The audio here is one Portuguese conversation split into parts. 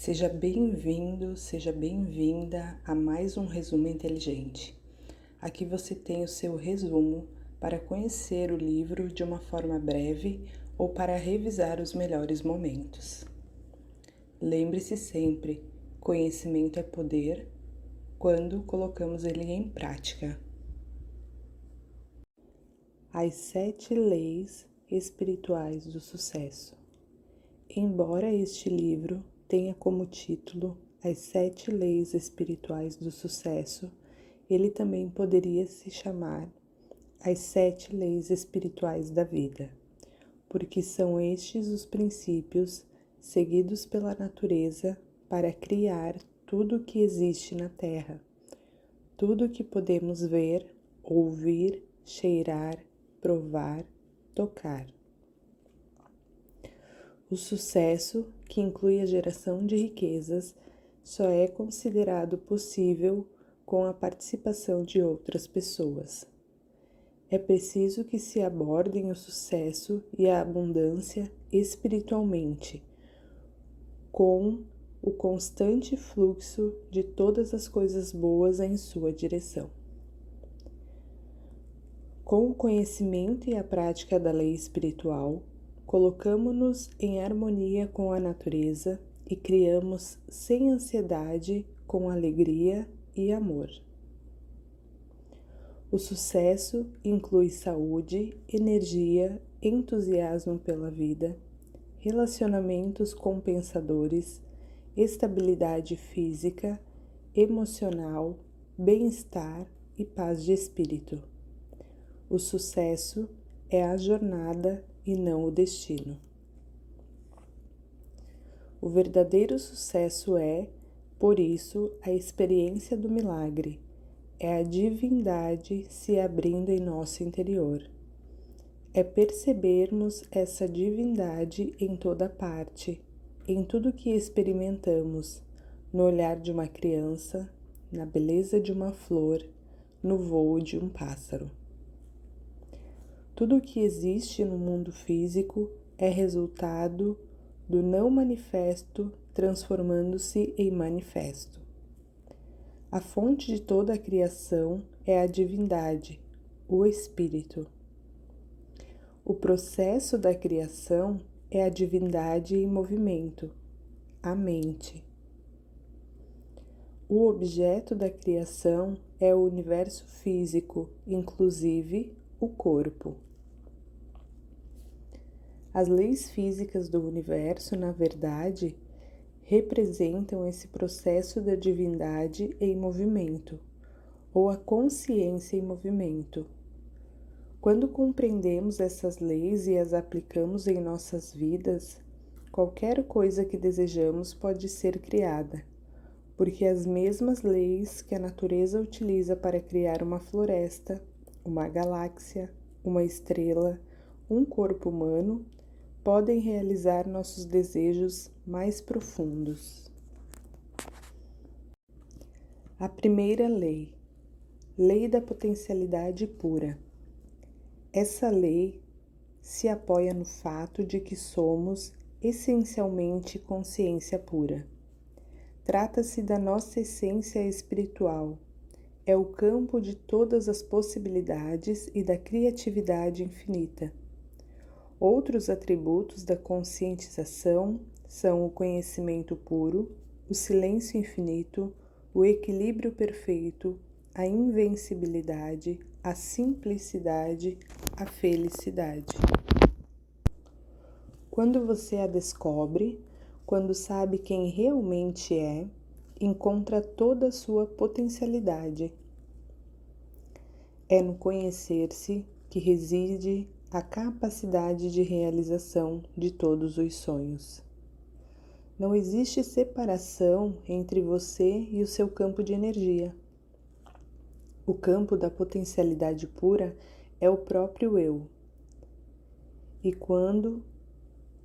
Seja bem-vindo, seja bem-vinda a mais um resumo inteligente. Aqui você tem o seu resumo para conhecer o livro de uma forma breve ou para revisar os melhores momentos. Lembre-se sempre, conhecimento é poder quando colocamos ele em prática. As 7 leis espirituais do sucesso. Embora este livro tenha como título As 7 leis espirituais do sucesso, ele também poderia se chamar As 7 leis espirituais da vida, porque são estes os princípios seguidos pela natureza para criar tudo o que existe na Terra, tudo o que podemos ver, ouvir, cheirar, provar, tocar. O sucesso, que inclui a geração de riquezas, só é considerado possível com a participação de outras pessoas. É preciso que se abordem o sucesso e a abundância espiritualmente, com o constante fluxo de todas as coisas boas em sua direção. Com o conhecimento e a prática da lei espiritual, colocamo-nos em harmonia com a natureza e criamos sem ansiedade, com alegria e amor. O sucesso inclui saúde, energia, entusiasmo pela vida, relacionamentos compensadores, estabilidade física, emocional, bem-estar e paz de espírito. O sucesso é a jornada e não o destino. O verdadeiro sucesso é, por isso, a experiência do milagre, é a divindade se abrindo em nosso interior. É percebermos essa divindade em toda parte, em tudo que experimentamos, no olhar de uma criança, na beleza de uma flor, no voo de um pássaro. Tudo o que existe no mundo físico é resultado do não manifesto transformando-se em manifesto. A fonte de toda a criação é a divindade, o Espírito. O processo da criação é a divindade em movimento, a mente. O objeto da criação é o universo físico, inclusive o corpo. As leis físicas do universo, na verdade, representam esse processo da divindade em movimento, ou a consciência em movimento. Quando compreendemos essas leis e as aplicamos em nossas vidas, qualquer coisa que desejamos pode ser criada, porque as mesmas leis que a natureza utiliza para criar uma floresta, uma galáxia, uma estrela, um corpo humano, podem realizar nossos desejos mais profundos. A primeira lei, lei da potencialidade pura. Essa lei se apoia no fato de que somos essencialmente consciência pura. Trata-se da nossa essência espiritual. É o campo de todas as possibilidades e da criatividade infinita. Outros atributos da conscientização são o conhecimento puro, o silêncio infinito, o equilíbrio perfeito, a invencibilidade, a simplicidade, a felicidade. Quando você a descobre, quando sabe quem realmente é, encontra toda a sua potencialidade. É no conhecer-se que reside a capacidade de realização de todos os sonhos. Não existe separação entre você e o seu campo de energia. O campo da potencialidade pura é o próprio eu. E quando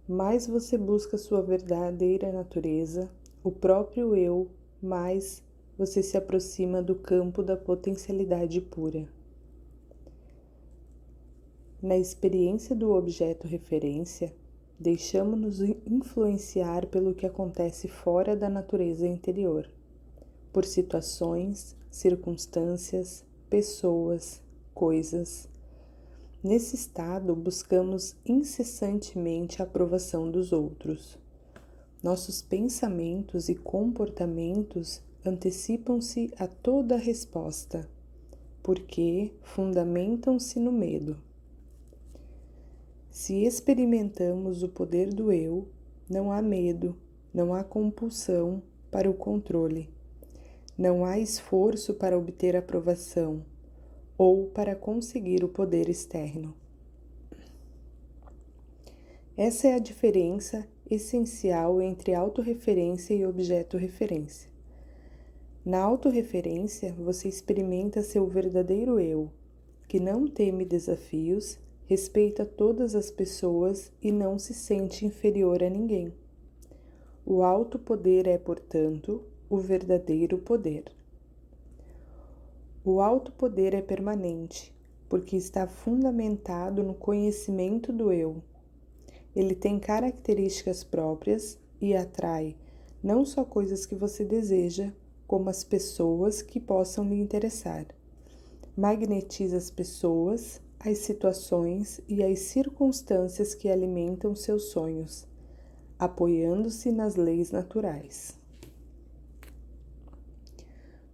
mais você busca sua verdadeira natureza, o próprio eu, mais você se aproxima do campo da potencialidade pura. Na experiência do objeto referência, deixamos-nos influenciar pelo que acontece fora da natureza interior, por situações, circunstâncias, pessoas, coisas. Nesse estado, buscamos incessantemente a aprovação dos outros. Nossos pensamentos e comportamentos antecipam-se a toda a resposta, porque fundamentam-se no medo. Se experimentamos o poder do eu, não há medo, não há compulsão para o controle, não há esforço para obter aprovação ou para conseguir o poder externo. Essa é a diferença essencial entre autorreferência e objeto-referência. Na autorreferência, você experimenta seu verdadeiro eu, que não teme desafios, respeita todas as pessoas e não se sente inferior a ninguém. O alto poder é, portanto, o verdadeiro poder. O alto poder é permanente, porque está fundamentado no conhecimento do eu. Ele tem características próprias e atrai não só coisas que você deseja, como as pessoas que possam lhe interessar. Magnetiza as pessoas, as situações e as circunstâncias que alimentam seus sonhos, apoiando-se nas leis naturais.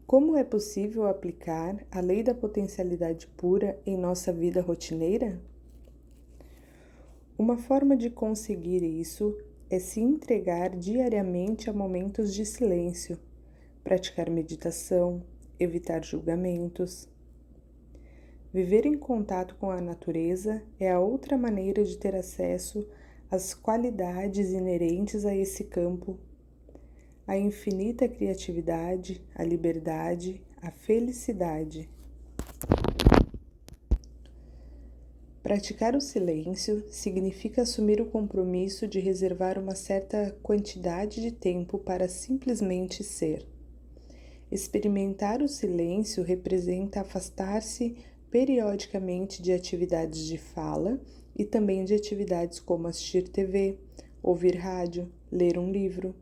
Como é possível aplicar a lei da potencialidade pura em nossa vida rotineira? Uma forma de conseguir isso é se entregar diariamente a momentos de silêncio, praticar meditação, evitar julgamentos. Viver em contato com a natureza é a outra maneira de ter acesso às qualidades inerentes a esse campo, a infinita criatividade, a liberdade, a felicidade. Praticar o silêncio significa assumir o compromisso de reservar uma certa quantidade de tempo para simplesmente ser. Experimentar o silêncio representa afastar-se periodicamente de atividades de fala e também de atividades como assistir TV, ouvir rádio, ler um livro.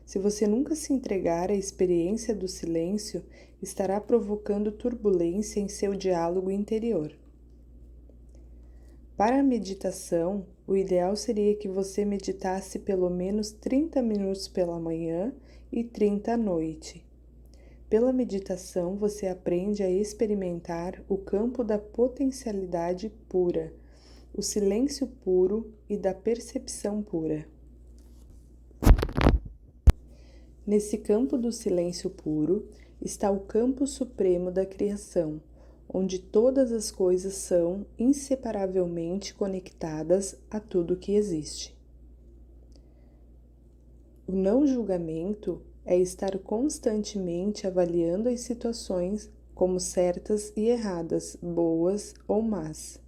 Se você nunca se entregar à experiência do silêncio, estará provocando turbulência em seu diálogo interior. Para a meditação, o ideal seria que você meditasse pelo menos 30 minutos pela manhã e 30 à noite. Pela meditação, você aprende a experimentar o campo da potencialidade pura, o silêncio puro e da percepção pura. Nesse campo do silêncio puro está o campo supremo da criação, onde todas as coisas são inseparavelmente conectadas a tudo que existe. O não julgamento é estar constantemente avaliando as situações como certas e erradas, boas ou más.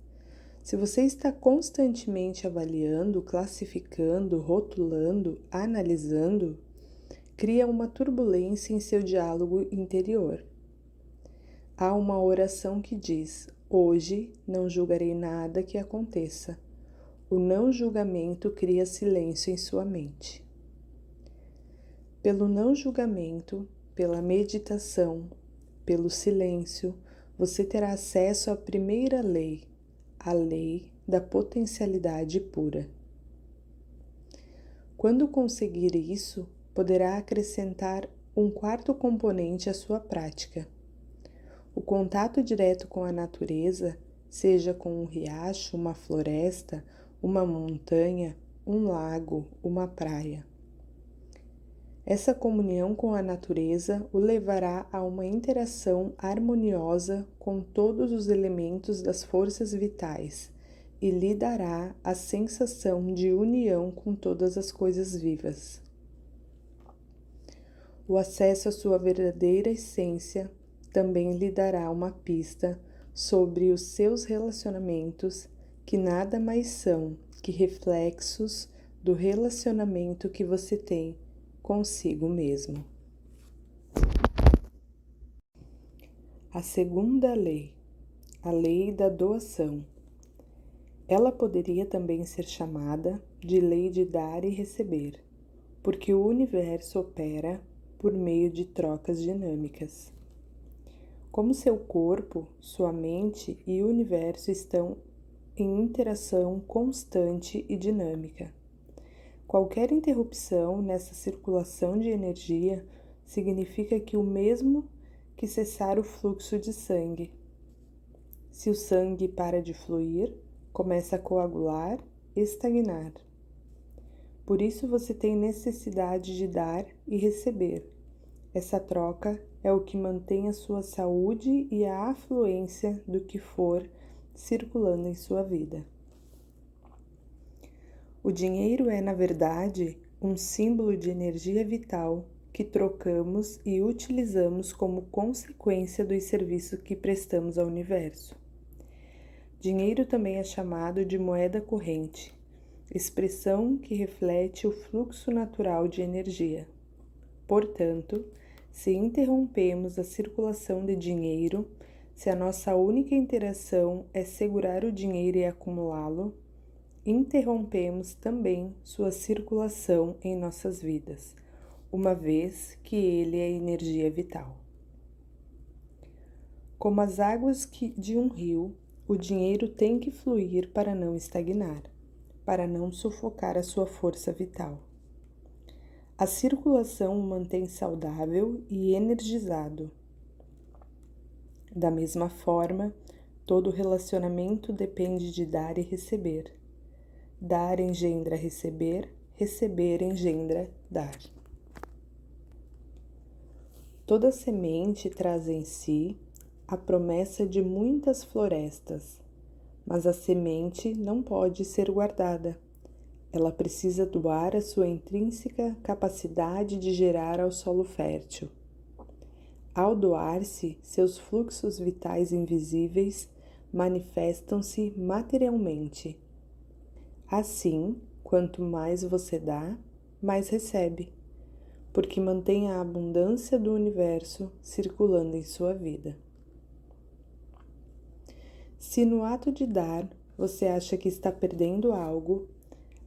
Se você está constantemente avaliando, classificando, rotulando, analisando, cria uma turbulência em seu diálogo interior. Há uma oração que diz: hoje não julgarei nada que aconteça. O não julgamento cria silêncio em sua mente. Pelo não julgamento, pela meditação, pelo silêncio, você terá acesso à primeira lei, a lei da potencialidade pura. Quando conseguir isso, poderá acrescentar um quarto componente à sua prática. O contato direto com a natureza, seja com um riacho, uma floresta, uma montanha, um lago, uma praia. Essa comunhão com a natureza o levará a uma interação harmoniosa com todos os elementos das forças vitais e lhe dará a sensação de união com todas as coisas vivas. O acesso à sua verdadeira essência também lhe dará uma pista sobre os seus relacionamentos, que nada mais são que reflexos do relacionamento que você tem consigo mesmo. A segunda lei, a lei da doação. Ela poderia também ser chamada de lei de dar e receber, porque o universo opera por meio de trocas dinâmicas. Como seu corpo, sua mente e o universo estão em interação constante e dinâmica. Qualquer interrupção nessa circulação de energia significa que o mesmo que cessar o fluxo de sangue. Se o sangue para de fluir, começa a coagular e estagnar. Por isso você tem necessidade de dar e receber. Essa troca é o que mantém a sua saúde e a afluência do que for circulando em sua vida. O dinheiro é, na verdade, um símbolo de energia vital que trocamos e utilizamos como consequência dos serviços que prestamos ao universo. Dinheiro também é chamado de moeda corrente, expressão que reflete o fluxo natural de energia. Portanto, se interrompemos a circulação de dinheiro, se a nossa única interação é segurar o dinheiro e acumulá-lo, interrompemos também sua circulação em nossas vidas, uma vez que ele é energia vital. Como as águas de um rio, o dinheiro tem que fluir para não estagnar, para não sufocar a sua força vital. A circulação o mantém saudável e energizado. Da mesma forma, todo relacionamento depende de dar e receber. Dar engendra receber, receber engendra dar. Toda semente traz em si a promessa de muitas florestas, mas a semente não pode ser guardada. Ela precisa doar a sua intrínseca capacidade de gerar ao solo fértil. Ao doar-se, seus fluxos vitais invisíveis manifestam-se materialmente. Assim, quanto mais você dá, mais recebe, porque mantém a abundância do universo circulando em sua vida. Se no ato de dar você acha que está perdendo algo,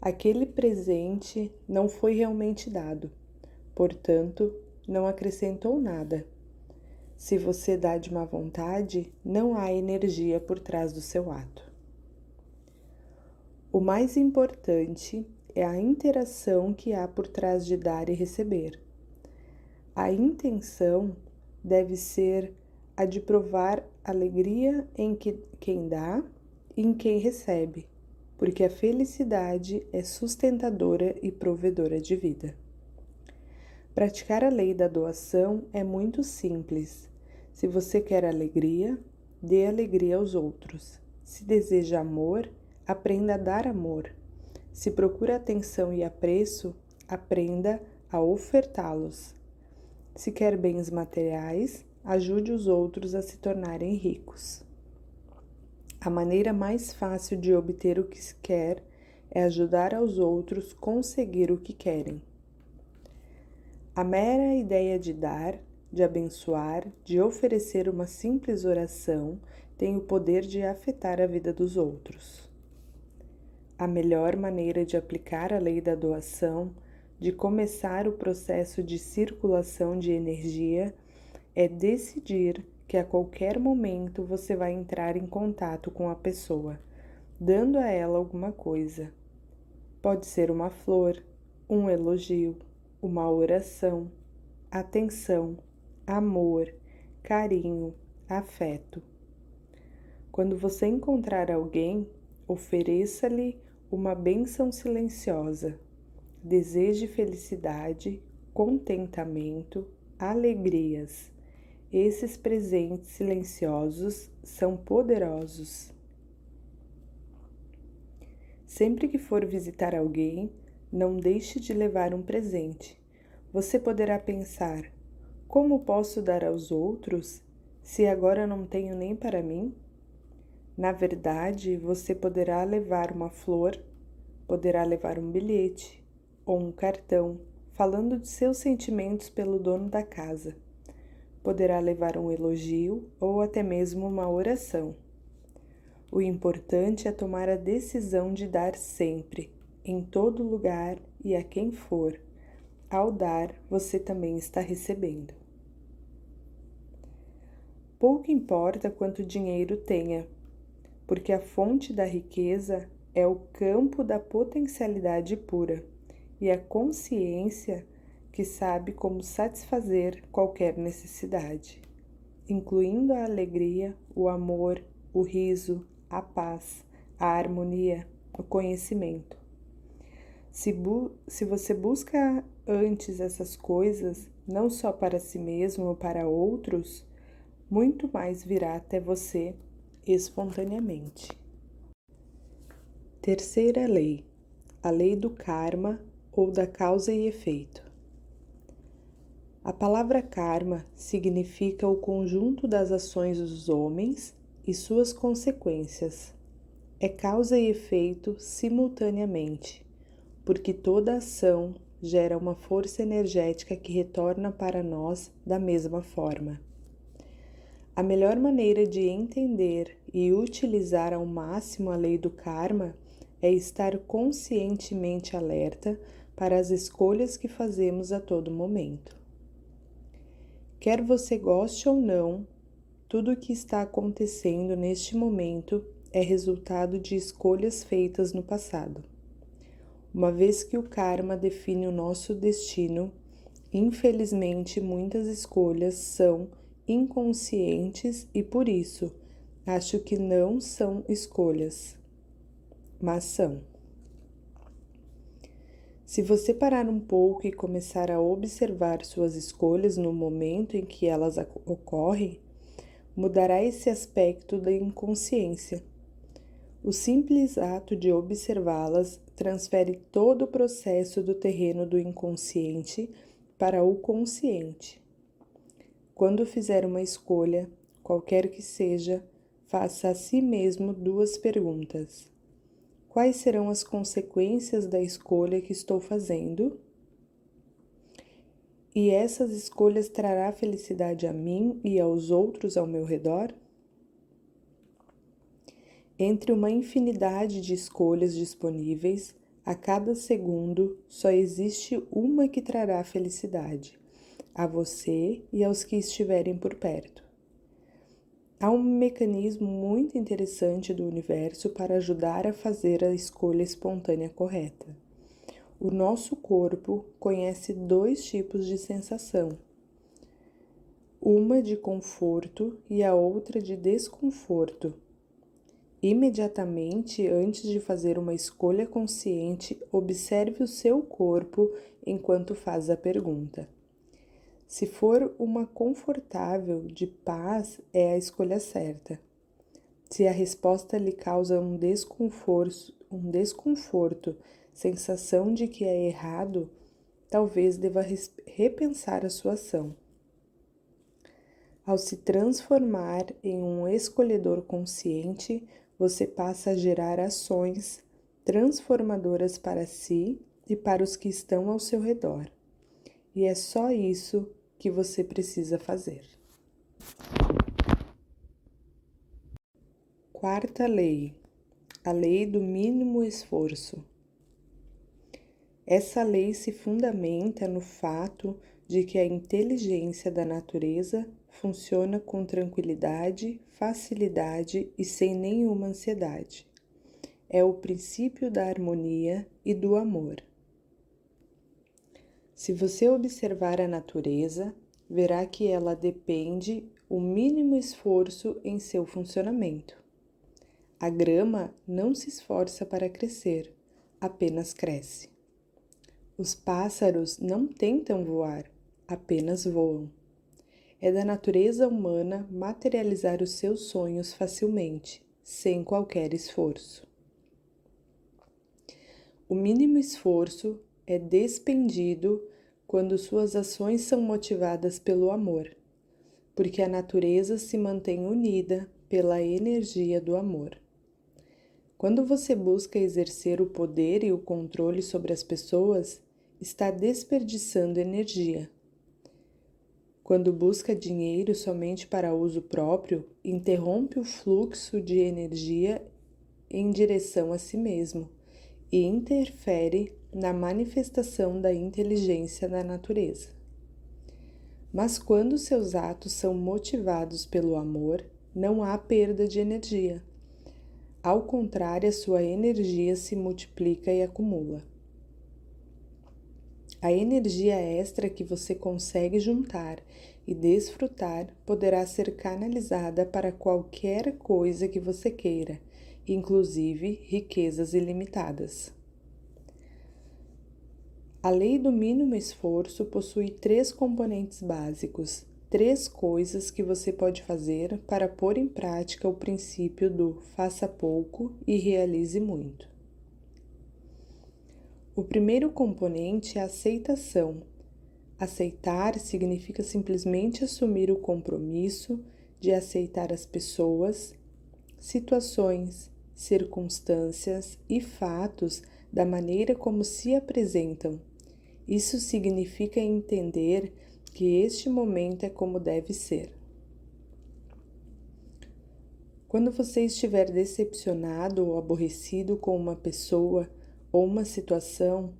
aquele presente não foi realmente dado, portanto, não acrescentou nada. Se você dá de má vontade, não há energia por trás do seu ato. O mais importante é a interação que há por trás de dar e receber. A intenção deve ser a de provar alegria em quem dá e em quem recebe, porque a felicidade é sustentadora e provedora de vida. Praticar a lei da doação é muito simples. Se você quer alegria, dê alegria aos outros. Se deseja amor, aprenda a dar amor. Se procura atenção e apreço, aprenda a ofertá-los. Se quer bens materiais, ajude os outros a se tornarem ricos. A maneira mais fácil de obter o que se quer é ajudar aos outros a conseguir o que querem. A mera ideia de dar, de abençoar, de oferecer uma simples oração tem o poder de afetar a vida dos outros. A melhor maneira de aplicar a lei da doação, de começar o processo de circulação de energia, é decidir que a qualquer momento você vai entrar em contato com a pessoa, dando a ela alguma coisa. Pode ser uma flor, um elogio, uma oração, atenção, amor, carinho, afeto. Quando você encontrar alguém, ofereça-lhe uma bênção silenciosa. Deseje felicidade, contentamento, alegrias. Esses presentes silenciosos são poderosos. Sempre que for visitar alguém, não deixe de levar um presente. Você poderá pensar: como posso dar aos outros se agora não tenho nem para mim? Na verdade, você poderá levar uma flor, poderá levar um bilhete ou um cartão falando de seus sentimentos pelo dono da casa. Poderá levar um elogio ou até mesmo uma oração. O importante é tomar a decisão de dar sempre. em todo lugar e a quem for. Ao dar, você também está recebendo. Pouco importa quanto dinheiro tenha, porque a fonte da riqueza é o campo da potencialidade pura e a consciência que sabe como satisfazer qualquer necessidade, incluindo a alegria, o amor, o riso, a paz, a harmonia, o conhecimento. Se você busca antes essas coisas, não só para si mesmo ou para outros, muito mais virá até você espontaneamente. Terceira lei, a lei do karma ou da causa e efeito. A palavra karma significa o conjunto das ações dos homens e suas consequências. É causa e efeito simultaneamente, porque toda ação gera uma força energética que retorna para nós da mesma forma. A melhor maneira de entender e utilizar ao máximo a lei do karma é estar conscientemente alerta para as escolhas que fazemos a todo momento. Quer você goste ou não, tudo o que está acontecendo neste momento é resultado de escolhas feitas no passado. Uma vez que o karma define o nosso destino, infelizmente muitas escolhas são inconscientes e por isso acho que não são escolhas, mas são. Se você parar um pouco e começar a observar suas escolhas no momento em que elas ocorrem, mudará esse aspecto da inconsciência. O simples ato de observá-las transfere todo o processo do terreno do inconsciente para o consciente. Quando fizer uma escolha, qualquer que seja, faça a si mesmo duas perguntas. Quais serão as consequências da escolha que estou fazendo? E essas escolhas trará felicidade a mim e aos outros ao meu redor? Entre uma infinidade de escolhas disponíveis, a cada segundo só existe uma que trará felicidade, a você e aos que estiverem por perto. Há um mecanismo muito interessante do universo para ajudar a fazer a escolha espontânea correta. O nosso corpo conhece dois tipos de sensação, uma de conforto e a outra de desconforto. Imediatamente antes de fazer uma escolha consciente, observe o seu corpo enquanto faz a pergunta. Se for uma confortável, de paz, é a escolha certa. Se a resposta lhe causa um desconforto, sensação de que é errado, talvez deva repensar a sua ação. Ao se transformar em um escolhedor consciente, você passa a gerar ações transformadoras para si e para os que estão ao seu redor. E é só isso que você precisa fazer. Quarta lei, a lei do mínimo esforço. Essa lei se fundamenta no fato de que a inteligência da natureza funciona com tranquilidade, facilidade e sem nenhuma ansiedade. É o princípio da harmonia e do amor. Se você observar a natureza, verá que ela depende o mínimo esforço em seu funcionamento. A grama não se esforça para crescer, apenas cresce. Os pássaros não tentam voar, apenas voam. É da natureza humana materializar os seus sonhos facilmente, sem qualquer esforço. O mínimo esforço é despendido quando suas ações são motivadas pelo amor, porque a natureza se mantém unida pela energia do amor. Quando você busca exercer o poder e o controle sobre as pessoas, está desperdiçando energia. Quando busca dinheiro somente para uso próprio, interrompe o fluxo de energia em direção a si mesmo e interfere na manifestação da inteligência da natureza. Mas quando seus atos são motivados pelo amor, não há perda de energia. Ao contrário, a sua energia se multiplica e acumula. A energia extra que você consegue juntar e desfrutar poderá ser canalizada para qualquer coisa que você queira, inclusive riquezas ilimitadas. A lei do mínimo esforço possui 3 componentes básicos, 3 coisas que você pode fazer para pôr em prática o princípio do faça pouco e realize muito. O primeiro componente é a aceitação. Aceitar significa simplesmente assumir o compromisso de aceitar as pessoas, situações, circunstâncias e fatos da maneira como se apresentam. Isso significa entender que este momento é como deve ser. Quando você estiver decepcionado ou aborrecido com uma pessoa ou uma situação,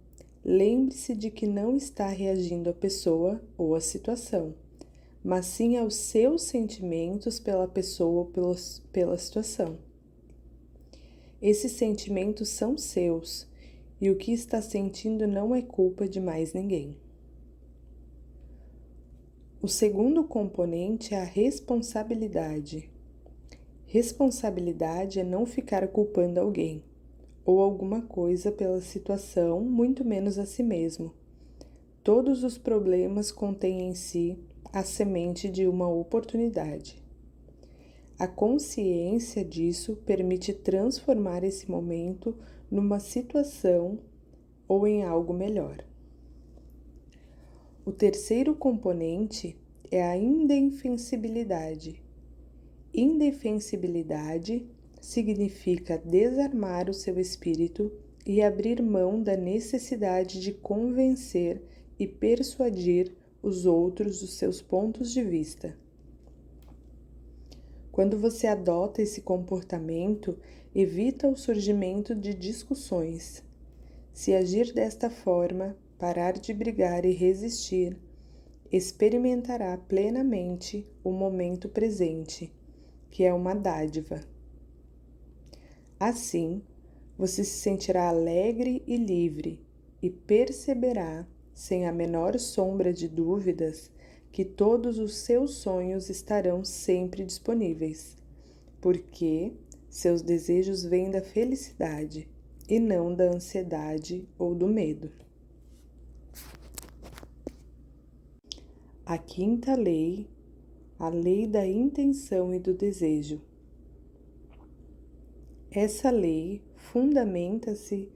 lembre-se de que não está reagindo à pessoa ou à situação, mas sim aos seus sentimentos pela pessoa ou pela situação. Esses sentimentos são seus e o que está sentindo não é culpa de mais ninguém. O segundo componente é a responsabilidade. Responsabilidade é não ficar culpando alguém ou alguma coisa pela situação, muito menos a si mesmo. Todos os problemas contêm em si a semente de uma oportunidade. A consciência disso permite transformar esse momento numa situação ou em algo melhor. O terceiro componente é a indefensibilidade. Indefensibilidade significa desarmar o seu espírito e abrir mão da necessidade de convencer e persuadir os outros dos seus pontos de vista. Quando você adota esse comportamento, evita o surgimento de discussões. Se agir desta forma, parar de brigar e resistir, experimentará plenamente o momento presente, que é uma dádiva. Assim, você se sentirá alegre e livre e perceberá, sem a menor sombra de dúvidas, que todos os seus sonhos estarão sempre disponíveis, porque seus desejos vêm da felicidade e não da ansiedade ou do medo. A quinta lei, a lei da intenção e do desejo. Essa lei fundamenta-se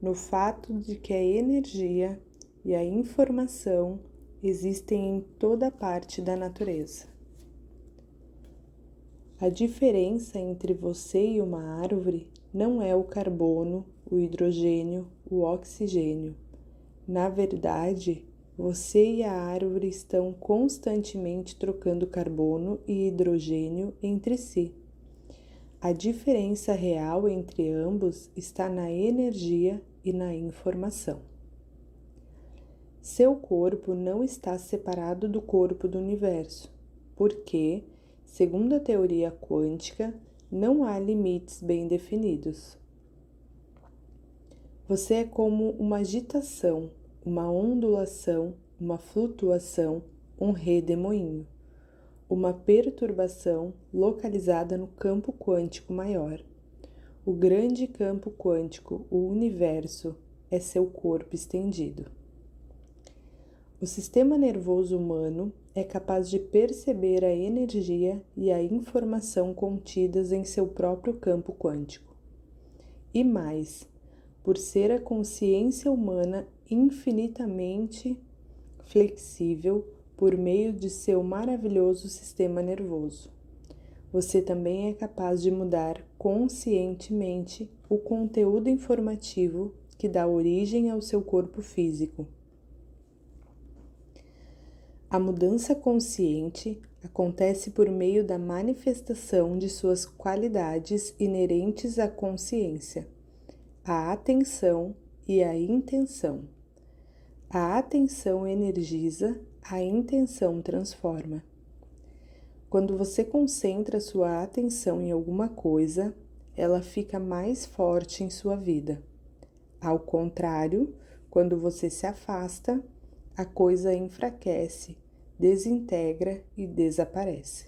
no fato de que a energia e a informação existem em toda parte da natureza. A diferença entre você e uma árvore não é o carbono, o hidrogênio, o oxigênio. Na verdade, você e a árvore estão constantemente trocando carbono e hidrogênio entre si. A diferença real entre ambos está na energia e na informação. Seu corpo não está separado do corpo do universo, porque, segundo a teoria quântica, não há limites bem definidos. Você é como uma agitação, uma ondulação, uma flutuação, um redemoinho, uma perturbação localizada no campo quântico maior. O grande campo quântico, o universo, é seu corpo estendido. O sistema nervoso humano é capaz de perceber a energia e a informação contidas em seu próprio campo quântico. E mais, por ser a consciência humana infinitamente flexível por meio de seu maravilhoso sistema nervoso, você também é capaz de mudar conscientemente o conteúdo informativo que dá origem ao seu corpo físico. A mudança consciente acontece por meio da manifestação de suas qualidades inerentes à consciência. a atenção e a intenção. A atenção energiza, a intenção transforma. Quando você concentra sua atenção em alguma coisa, ela fica mais forte em sua vida. Ao contrário, quando você se afasta, a coisa enfraquece, desintegra e desaparece.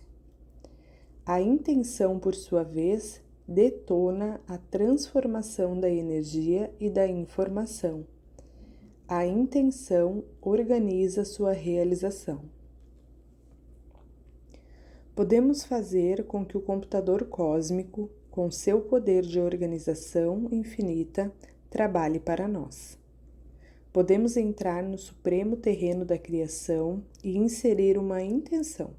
A intenção, por sua vez, detona a transformação da energia e da informação. A intenção organiza sua realização. Podemos fazer com que o computador cósmico, com seu poder de organização infinita, trabalhe para nós. Podemos entrar no supremo terreno da criação e inserir uma intenção.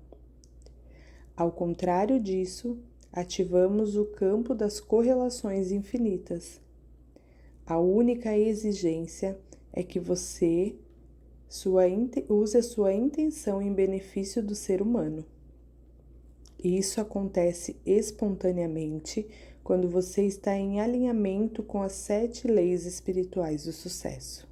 Ao contrário disso, ativamos o campo das correlações infinitas. A única exigência é que você use a sua intenção em benefício do ser humano. Isso acontece espontaneamente quando você está em alinhamento com as 7 leis espirituais do sucesso.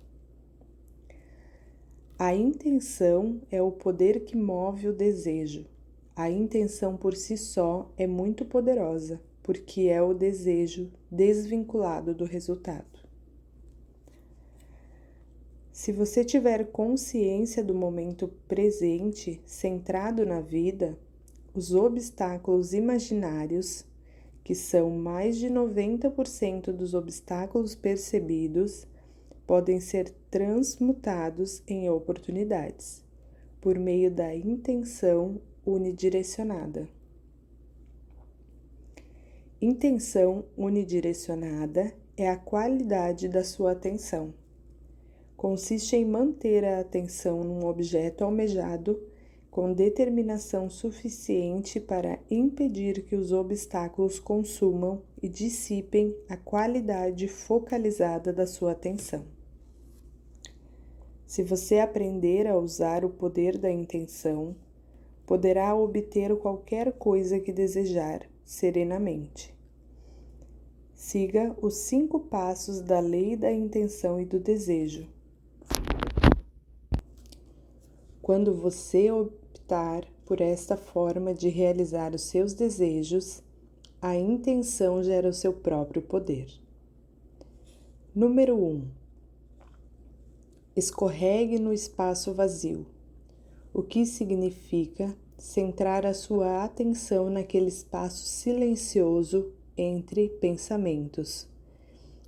A intenção é o poder que move o desejo. A intenção por si só é muito poderosa, porque é o desejo desvinculado do resultado. Se você tiver consciência do momento presente, centrado na vida, os obstáculos imaginários, que são mais de 90% dos obstáculos percebidos, podem ser transmutados em oportunidades, por meio da intenção unidirecionada. Intenção unidirecionada é a qualidade da sua atenção. Consiste em manter a atenção num objeto almejado com determinação suficiente para impedir que os obstáculos consumam e dissipem a qualidade focalizada da sua atenção. Se você aprender a usar o poder da intenção, poderá obter qualquer coisa que desejar serenamente. Siga os 5 passos da lei da intenção e do desejo. Quando você optar por esta forma de realizar os seus desejos, a intenção gera o seu próprio poder. Número 1. Escorregue no espaço vazio, o que significa centrar a sua atenção naquele espaço silencioso entre pensamentos.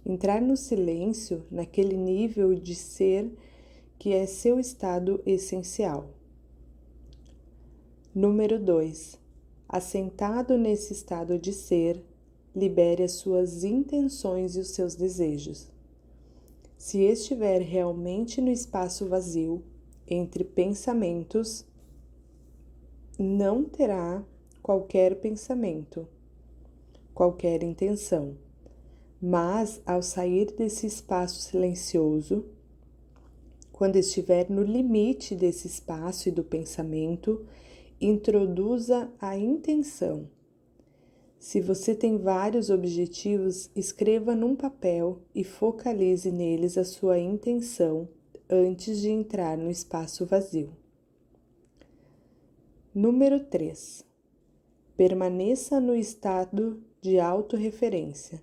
Entrar no silêncio, naquele nível de ser que é seu estado essencial. Número 2. Assentado nesse estado de ser, libere as suas intenções e os seus desejos. Se estiver realmente no espaço vazio, entre pensamentos, não terá qualquer pensamento, qualquer intenção. Mas, ao sair desse espaço silencioso, quando estiver no limite desse espaço e do pensamento, introduza a intenção. Se você tem vários objetivos, escreva num papel e focalize neles a sua intenção antes de entrar no espaço vazio. Número 3. Permaneça no estado de autorreferência.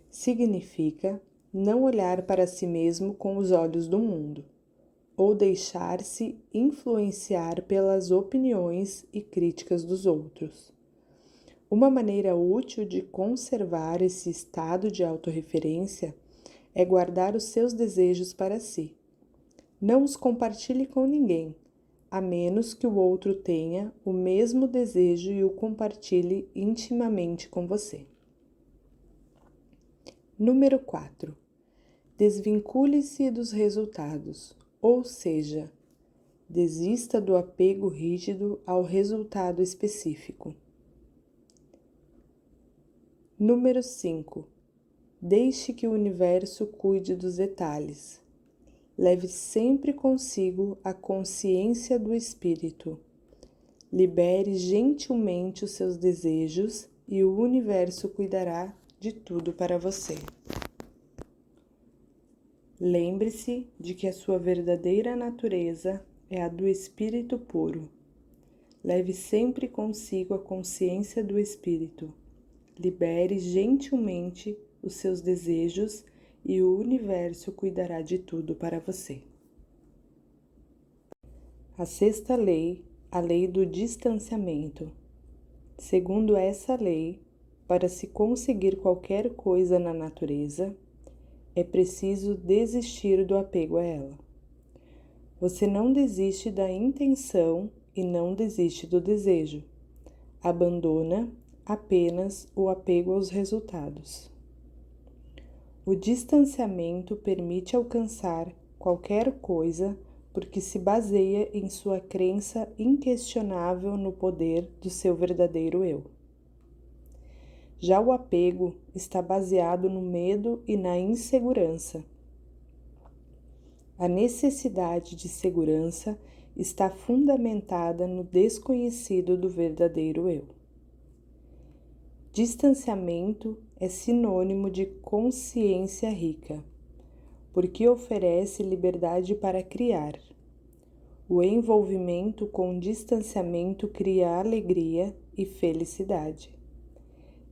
Significa não olhar para si mesmo com os olhos do mundo, ou deixar-se influenciar pelas opiniões e críticas dos outros. Uma maneira útil de conservar esse estado de autorreferência é guardar os seus desejos para si. Não os compartilhe com ninguém, a menos que o outro tenha o mesmo desejo e o compartilhe intimamente com você. Número 4. Desvincule-se dos resultados, ou seja, desista do apego rígido ao resultado específico. Número 5. Deixe que o universo cuide dos detalhes. Leve sempre consigo a consciência do espírito. Libere gentilmente os seus desejos e o universo cuidará de tudo para você. Lembre-se de que a sua verdadeira natureza é a do espírito puro. Leve sempre consigo a consciência do espírito. Libere gentilmente os seus desejos e o universo cuidará de tudo para você. A sexta lei, a lei do distanciamento. Segundo essa lei, para se conseguir qualquer coisa na natureza, é preciso desistir do apego a ela. Você não desiste da intenção e não desiste do desejo. Abandona apenas o apego aos resultados. O distanciamento permite alcançar qualquer coisa porque se baseia em sua crença inquestionável no poder do seu verdadeiro eu. Já o apego está baseado no medo e na insegurança. A necessidade de segurança está fundamentada no desconhecido do verdadeiro eu. Distanciamento é sinônimo de consciência rica, porque oferece liberdade para criar. O envolvimento com distanciamento cria alegria e felicidade.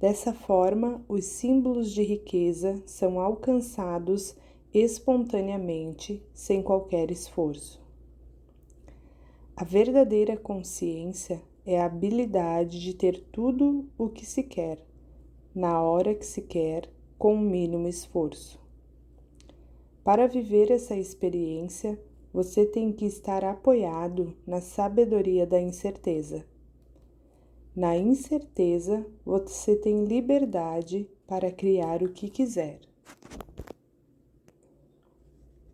Dessa forma, os símbolos de riqueza são alcançados espontaneamente, sem qualquer esforço. A verdadeira consciência é a habilidade de ter tudo o que se quer, na hora que se quer, com o mínimo esforço. Para viver essa experiência, você tem que estar apoiado na sabedoria da incerteza. Na incerteza, você tem liberdade para criar o que quiser.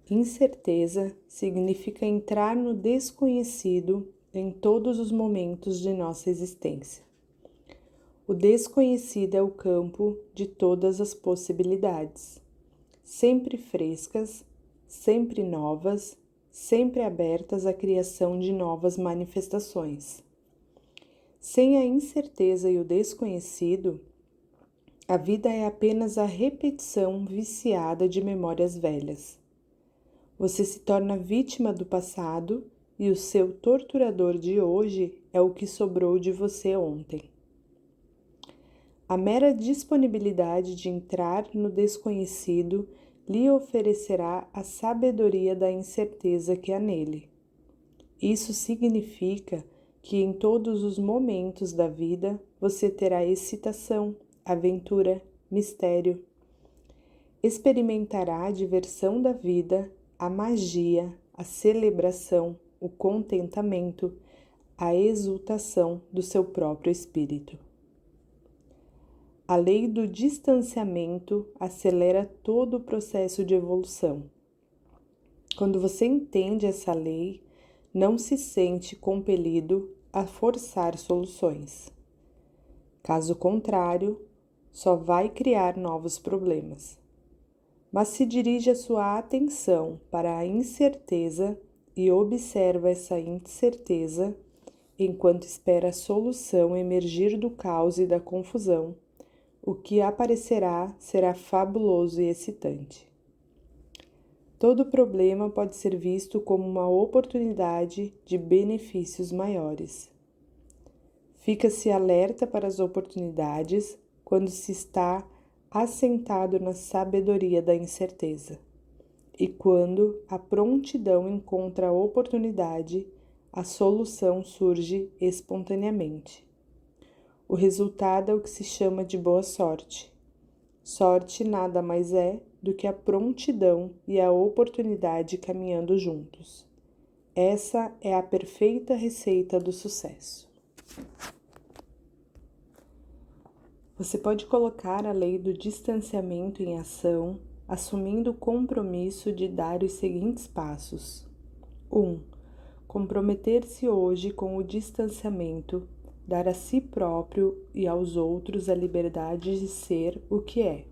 Incerteza significa entrar no desconhecido em todos os momentos de nossa existência. O desconhecido é o campo de todas as possibilidades, sempre frescas, sempre novas, sempre abertas à criação de novas manifestações. Sem a incerteza e o desconhecido, a vida é apenas a repetição viciada de memórias velhas. Você se torna vítima do passado e o seu torturador de hoje é o que sobrou de você ontem. A mera disponibilidade de entrar no desconhecido lhe oferecerá a sabedoria da incerteza que há nele. Isso significa que em todos os momentos da vida você terá excitação, aventura, mistério. Experimentará a diversão da vida, a magia, a celebração, o contentamento, a exultação do seu próprio espírito. A lei do distanciamento acelera todo o processo de evolução. Quando você entende essa lei, não se sente compelido a forçar soluções. Caso contrário, só vai criar novos problemas. Mas se dirige a sua atenção para a incerteza e observa essa incerteza enquanto espera a solução emergir do caos e da confusão, o que aparecerá será fabuloso e excitante. Todo problema pode ser visto como uma oportunidade de benefícios maiores. Fica-se alerta para as oportunidades quando se está assentado na sabedoria da incerteza. E quando a prontidão encontra a oportunidade, a solução surge espontaneamente. O resultado é o que se chama de boa sorte. Sorte nada mais é do que a prontidão e a oportunidade caminhando juntos. Essa é a perfeita receita do sucesso. Você pode colocar a lei do distanciamento em ação, assumindo o compromisso de dar os seguintes passos. 1. Comprometer-se hoje com o distanciamento, dar a si próprio e aos outros a liberdade de ser o que é.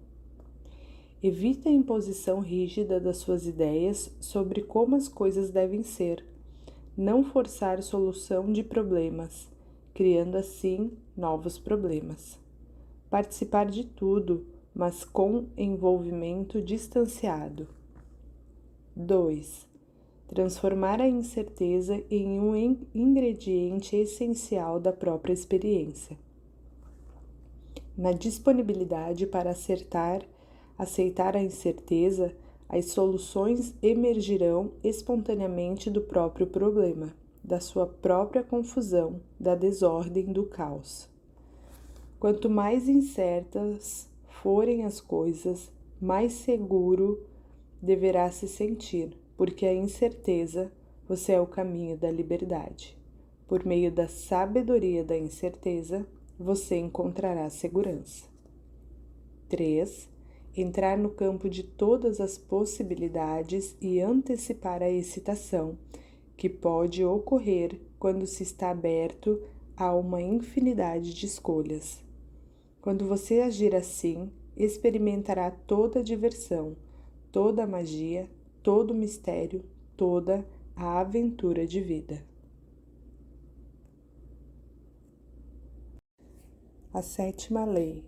Evita a imposição rígida das suas ideias sobre como as coisas devem ser. Não forçar solução de problemas, criando assim novos problemas. Participar de tudo, mas com envolvimento distanciado. 2. Transformar a incerteza em um ingrediente essencial da própria experiência. Na disponibilidade para aceitar a incerteza, as soluções emergirão espontaneamente do próprio problema, da sua própria confusão, da desordem, do caos. Quanto mais incertas forem as coisas, mais seguro deverá se sentir, porque a incerteza, você é o caminho da liberdade. Por meio da sabedoria da incerteza, você encontrará segurança. 3. Entrar no campo de todas as possibilidades e antecipar a excitação, que pode ocorrer quando se está aberto a uma infinidade de escolhas. Quando você agir assim, experimentará toda a diversão, toda a magia, todo o mistério, toda a aventura de vida. A 7ª lei,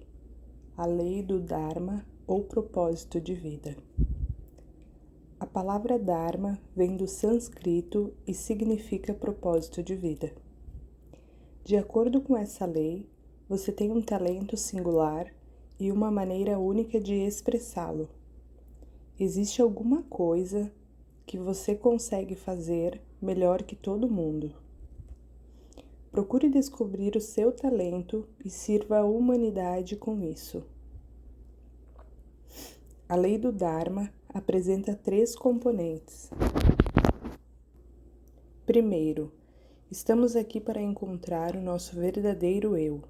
a lei do Dharma ou propósito de vida. A palavra Dharma vem do sânscrito e significa propósito de vida. De acordo com essa lei, você tem um talento singular e uma maneira única de expressá-lo. Existe alguma coisa que você consegue fazer melhor que todo mundo. Procure descobrir o seu talento e sirva a humanidade com isso. A lei do Dharma apresenta 3 componentes. Primeiro, estamos aqui para encontrar o nosso verdadeiro eu,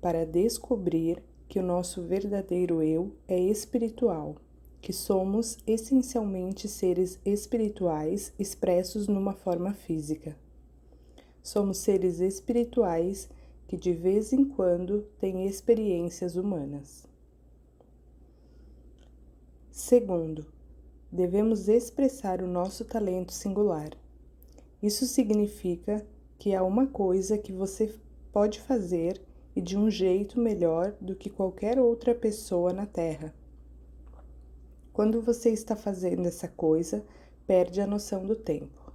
para descobrir que o nosso verdadeiro eu é espiritual, que somos essencialmente seres espirituais expressos numa forma física. Somos seres espirituais que de vez em quando têm experiências humanas. Segundo, devemos expressar o nosso talento singular. Isso significa que há uma coisa que você pode fazer e de um jeito melhor do que qualquer outra pessoa na Terra. Quando você está fazendo essa coisa, perde a noção do tempo.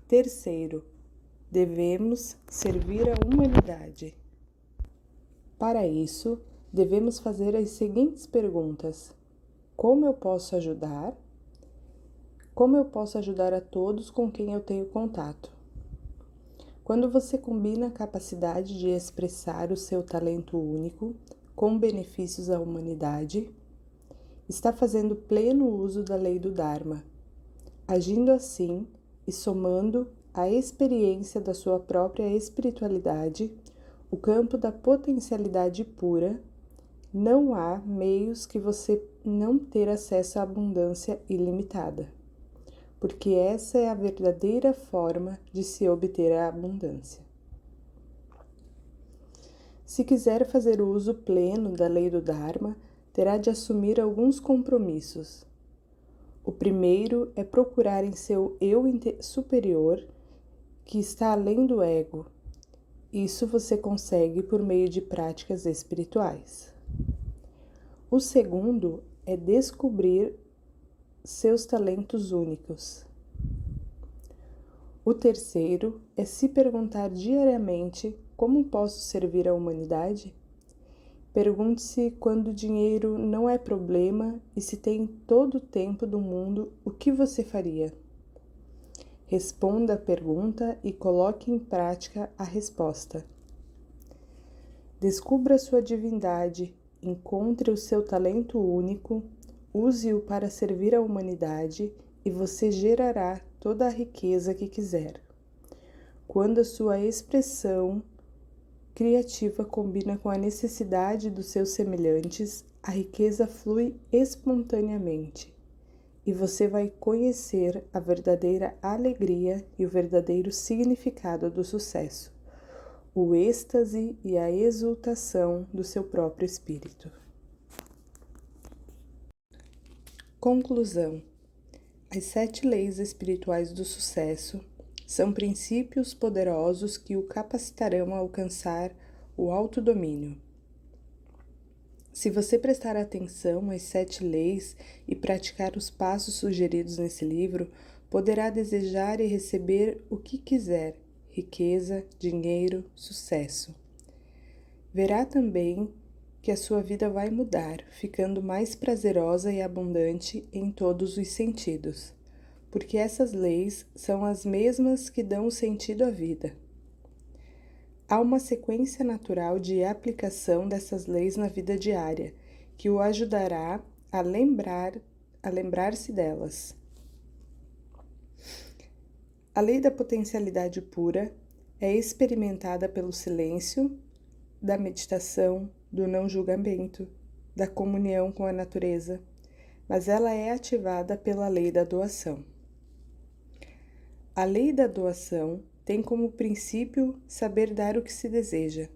Terceiro, devemos servir a humanidade. Para isso, devemos fazer as seguintes perguntas: como eu posso ajudar? Como eu posso ajudar a todos com quem eu tenho contato? Quando você combina a capacidade de expressar o seu talento único com benefícios à humanidade, está fazendo pleno uso da lei do Dharma. Agindo assim e somando a experiência da sua própria espiritualidade, o campo da potencialidade pura, não há meios que você não ter acesso à abundância ilimitada, porque essa é a verdadeira forma de se obter a abundância. Se quiser fazer o uso pleno da lei do Dharma, terá de assumir alguns compromissos. O primeiro é procurar em seu eu superior, que está além do ego. Isso você consegue por meio de práticas espirituais. O segundo é descobrir seus talentos únicos. O terceiro é se perguntar diariamente: como posso servir a humanidade? Pergunte-se quando o dinheiro não é problema e se tem todo o tempo do mundo, o que você faria? Responda a pergunta e coloque em prática a resposta. Descubra sua divindade, encontre o seu talento único, use-o para servir a humanidade e você gerará toda a riqueza que quiser. Quando a sua expressão criativa combina com a necessidade dos seus semelhantes, a riqueza flui espontaneamente e você vai conhecer a verdadeira alegria e o verdadeiro significado do sucesso, o êxtase e a exultação do seu próprio espírito. Conclusão: as 7 leis espirituais do sucesso são princípios poderosos que o capacitarão a alcançar o autodomínio. Se você prestar atenção às 7 leis e praticar os passos sugeridos nesse livro, poderá desejar e receber o que quiser: riqueza, dinheiro, sucesso. Verá também que a sua vida vai mudar, ficando mais prazerosa e abundante em todos os sentidos, porque essas leis são as mesmas que dão sentido à vida. Há uma sequência natural de aplicação dessas leis na vida diária, que o ajudará a lembrar-se delas. A lei da potencialidade pura é experimentada pelo silêncio, da meditação, do não julgamento, da comunhão com a natureza, mas ela é ativada pela lei da doação. A lei da doação tem como princípio saber dar o que se deseja.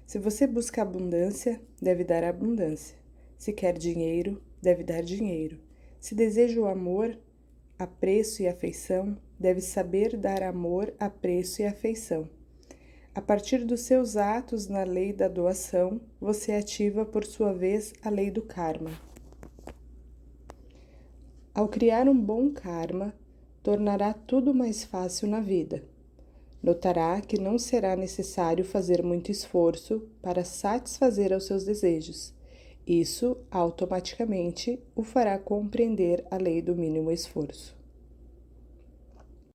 Se você busca abundância, deve dar abundância. Se quer dinheiro, deve dar dinheiro. Se deseja o amor, apreço e afeição, deve saber dar amor, apreço e afeição. A partir dos seus atos na lei da doação, você ativa, por sua vez, a lei do karma. Ao criar um bom karma, tornará tudo mais fácil na vida. Notará que não será necessário fazer muito esforço para satisfazer aos seus desejos. Isso automaticamente o fará compreender a lei do mínimo esforço.